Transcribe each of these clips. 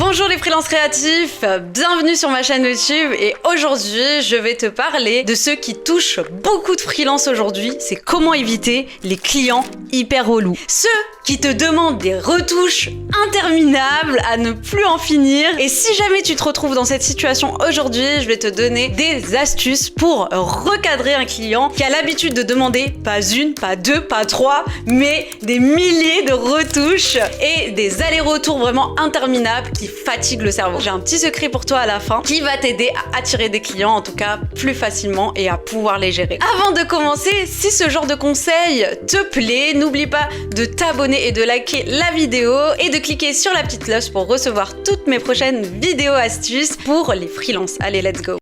Bonjour les freelances créatifs, bienvenue sur ma chaîne YouTube et aujourd'hui je vais te parler de ceux qui touchent beaucoup de freelance aujourd'hui, c'est comment éviter les clients hyper relous. Ceux qui te demandent des retouches interminables à ne plus en finir. Et si jamais tu te retrouves dans cette situation aujourd'hui, je vais te donner des astuces pour recadrer un client qui a l'habitude de demander pas une, pas deux, pas trois, mais des milliers de retouches et des allers-retours vraiment interminables qui fatiguent le cerveau. J'ai un petit secret pour toi à la fin qui va t'aider à attirer des clients, en tout cas plus facilement et à pouvoir les gérer. Avant de commencer, si ce genre de conseil te plaît, n'oublie pas de t'abonner et de liker la vidéo et de cliquer sur la petite cloche pour recevoir toutes mes prochaines vidéos astuces pour les freelances. Allez, let's go!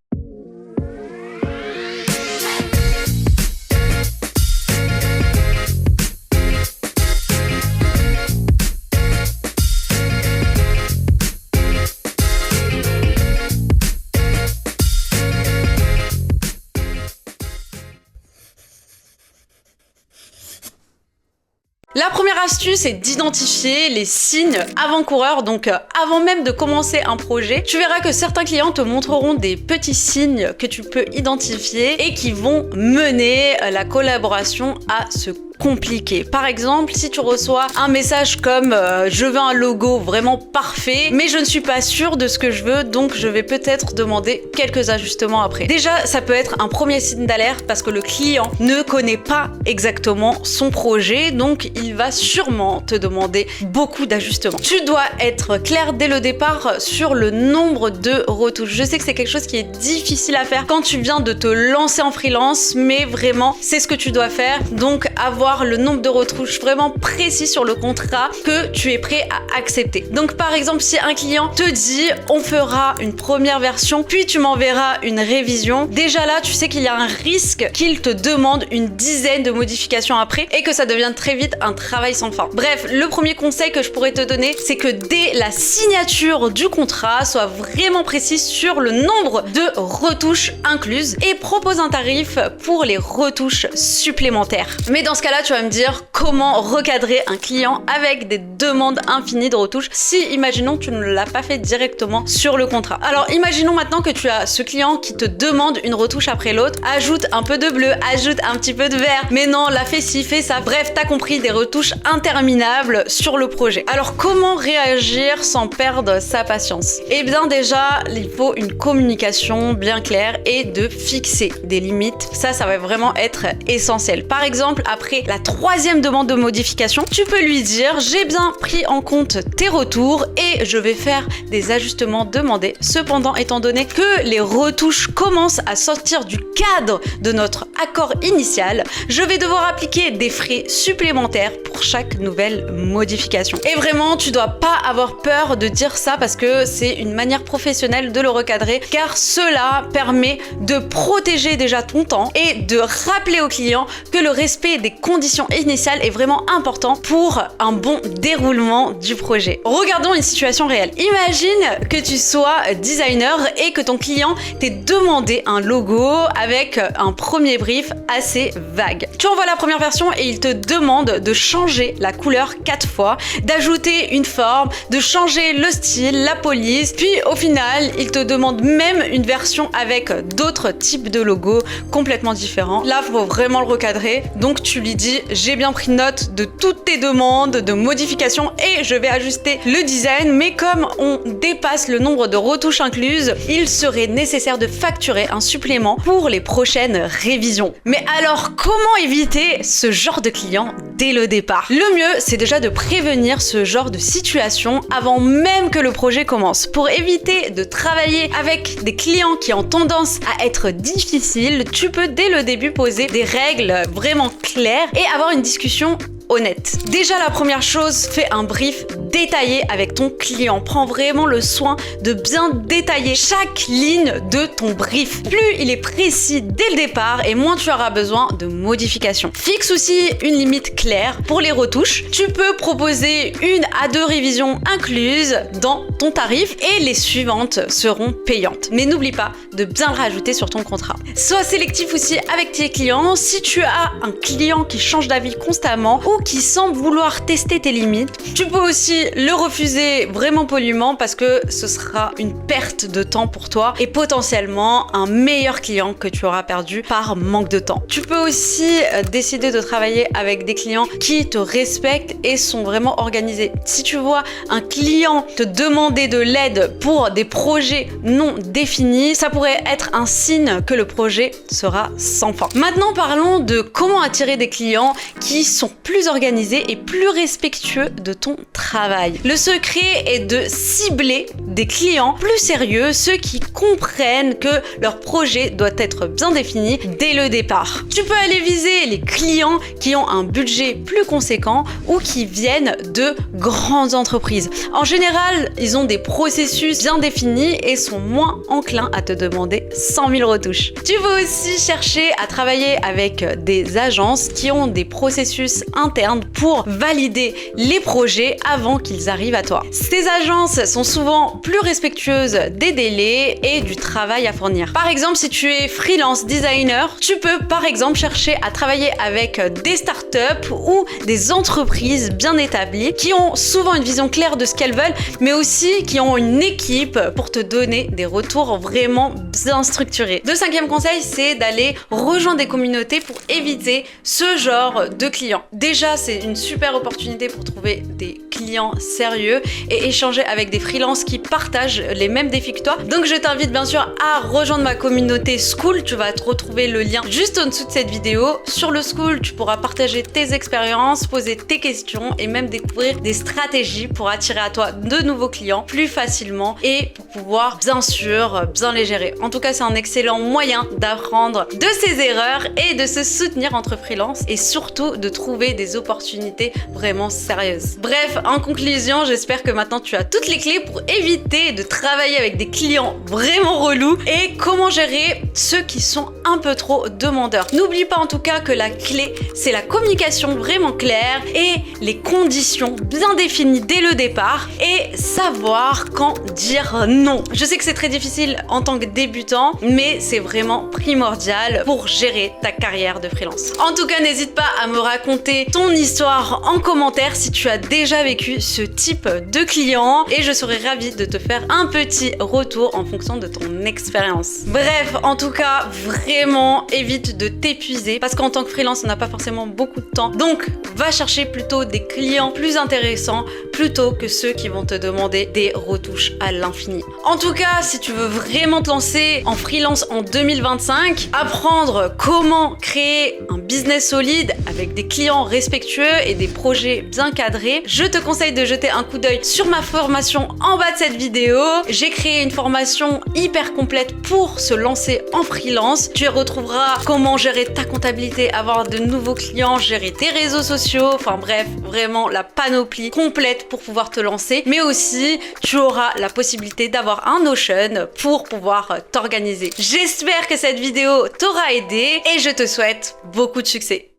La première astuce est d'identifier les signes avant-coureurs, donc avant même de commencer un projet. Tu verras que certains clients te montreront des petits signes que tu peux identifier et qui vont mener la collaboration à se compliqué. Par exemple, si tu reçois un message comme je veux un logo vraiment parfait, mais je ne suis pas sûre de ce que je veux, donc je vais peut-être demander quelques ajustements après. Déjà, ça peut être un premier signe d'alerte parce que le client ne connaît pas exactement son projet, donc il va sûrement te demander beaucoup d'ajustements. Tu dois être clair dès le départ sur le nombre de retouches. Je sais que c'est quelque chose qui est difficile à faire quand tu viens de te lancer en freelance, mais vraiment, c'est ce que tu dois faire. Donc, avoir le nombre de retouches vraiment précis sur le contrat que tu es prêt à accepter. Donc par exemple, si un client te dit on fera une première version puis tu m'enverras une révision, déjà là tu sais qu'il y a un risque qu'il te demande une dizaine de modifications après et que ça devienne très vite un travail sans fin. Bref, le premier conseil que je pourrais te donner, c'est que dès la signature du contrat, sois vraiment précis sur le nombre de retouches incluses et propose un tarif pour les retouches supplémentaires. Mais dans ce cas-là, tu vas me dire comment recadrer un client avec des demandes infinies de retouches si, imaginons, tu ne l'as pas fait directement sur le contrat. Alors, imaginons maintenant que tu as ce client qui te demande une retouche après l'autre, ajoute un peu de bleu, ajoute un petit peu de vert, mais non, là, fais ci, fais ça. Bref, t'as compris, des retouches interminables sur le projet. Alors, comment réagir sans perdre sa patience? Eh bien, déjà, il faut une communication bien claire et de fixer des limites. Ça va vraiment être essentiel. Par exemple, après la troisième demande de modification, tu peux lui dire j'ai bien pris en compte tes retours et je vais faire des ajustements demandés. Cependant, étant donné que les retouches commencent à sortir du cadre de notre accord initial, je vais devoir appliquer des frais supplémentaires pour chaque nouvelle modification. Et vraiment, tu dois pas avoir peur de dire ça parce que c'est une manière professionnelle de le recadrer car cela permet de protéger déjà ton temps et de rappeler au client que le respect des conditions initiales est vraiment important pour un bon déroulement du projet. Regardons une situation réelle. Imagine que tu sois designer et que ton client t'ait demandé un logo avec un premier brief assez vague. Tu envoies la première version et il te demande de changer la couleur 4 fois, d'ajouter une forme, de changer le style, la police, puis au final, il te demande même une version avec d'autres types de logos complètement différents. Là, il faut vraiment le recadrer. Donc tu lui dis j'ai bien pris note de toutes tes demandes de modification et je vais ajuster le design, mais comme on dépasse le nombre de retouches incluses, il serait nécessaire de facturer un supplément pour les prochaines révisions. Mais alors, comment éviter ce genre de client dès le départ? Le mieux, c'est déjà de prévenir ce genre de situation avant même que le projet commence. Pour éviter de travailler avec des clients qui ont tendance à être difficiles, tu peux dès le début poser des règles vraiment claires et avoir une discussion honnête. Déjà, la première chose, fais un brief détaillé avec ton client. Prends vraiment le soin de bien détailler chaque ligne de ton brief. Plus il est précis dès le départ et moins tu auras besoin de modifications. Fixe aussi une limite claire pour les retouches. Tu peux proposer 1 à 2 révisions incluses dans ton tarif et les suivantes seront payantes. Mais n'oublie pas de bien le rajouter sur ton contrat. Sois sélectif aussi avec tes clients. Si tu as un client qui change d'avis constamment ou qui semble vouloir tester tes limites, tu peux aussi aussi le refuser vraiment poliment parce que ce sera une perte de temps pour toi et potentiellement un meilleur client que tu auras perdu par manque de temps. Tu peux aussi décider de travailler avec des clients qui te respectent et sont vraiment organisés. Si tu vois un client te demander de l'aide pour des projets non définis, ça pourrait être un signe que le projet sera sans fin. Maintenant, parlons de comment attirer des clients qui sont plus organisés et plus respectueux de ton travail. Le secret est de cibler des clients plus sérieux, ceux qui comprennent que leur projet doit être bien défini dès le départ. Tu peux aller viser les clients qui ont un budget plus conséquent ou qui viennent de grandes entreprises. En général, ils ont des processus bien définis et sont moins enclins à te demander 100 000 retouches. Tu peux aussi chercher à travailler avec des agences qui ont des processus internes pour valider les projets avant qu'ils arrivent à toi. Ces agences sont souvent plus respectueuses des délais et du travail à fournir. Par exemple, si tu es freelance designer, tu peux par exemple chercher à travailler avec des startups ou des entreprises bien établies qui ont souvent une vision claire de ce qu'elles veulent, mais aussi qui ont une équipe pour te donner des retours vraiment bien structurés. Le cinquième conseil, c'est d'aller rejoindre des communautés pour éviter ce genre de clients. Déjà, c'est une super opportunité pour trouver des clients sérieux et échanger avec des freelances qui partagent les mêmes défis que toi. Donc je t'invite bien sûr à rejoindre ma communauté Skool. Tu vas te retrouver le lien juste en dessous de cette vidéo. Sur le Skool, tu pourras partager tes expériences, poser tes questions et même découvrir des stratégies pour attirer à toi de nouveaux clients plus facilement et pour pouvoir bien sûr bien les gérer. En tout cas, c'est un excellent moyen d'apprendre de ses erreurs et de se soutenir entre freelance et surtout de trouver des opportunités vraiment sérieuses. Bref, en conclusion, j'espère que maintenant tu as toutes les clés pour éviter de travailler avec des clients vraiment relous et comment gérer ceux qui sont un peu trop demandeurs. N'oublie pas en tout cas que la clé, c'est la communication vraiment claire et les conditions bien définies dès le départ et savoir quand dire non. Je sais que c'est très difficile en tant que débutant, mais c'est vraiment primordial pour gérer ta carrière de freelance. En tout cas, n'hésite pas à me raconter ton histoire en commentaire si tu as déjà vécu ce type de client et je serais ravie de te faire un petit retour en fonction de ton expérience. Bref, en tout cas, vraiment évite de t'épuiser parce qu'en tant que freelance, on n'a pas forcément beaucoup de temps. Donc, va chercher plutôt des clients plus intéressants plutôt que ceux qui vont te demander des retouches à l'infini. En tout cas, si tu veux vraiment te lancer en freelance en 2025, apprendre comment créer un business solide avec des clients respectueux et des projets bien cadrés, je te conseille de jeter un coup d'œil sur ma formation en bas de cette vidéo. J'ai créé une formation hyper complète pour se lancer en freelance. Tu y retrouveras comment gérer ta comptabilité, avoir de nouveaux clients, gérer tes réseaux sociaux, enfin bref, vraiment la panoplie complète pour pouvoir te lancer. Mais aussi, tu auras la possibilité d'avoir un Notion pour pouvoir t'organiser. J'espère que cette vidéo t'aura aidé et je te souhaite beaucoup de succès.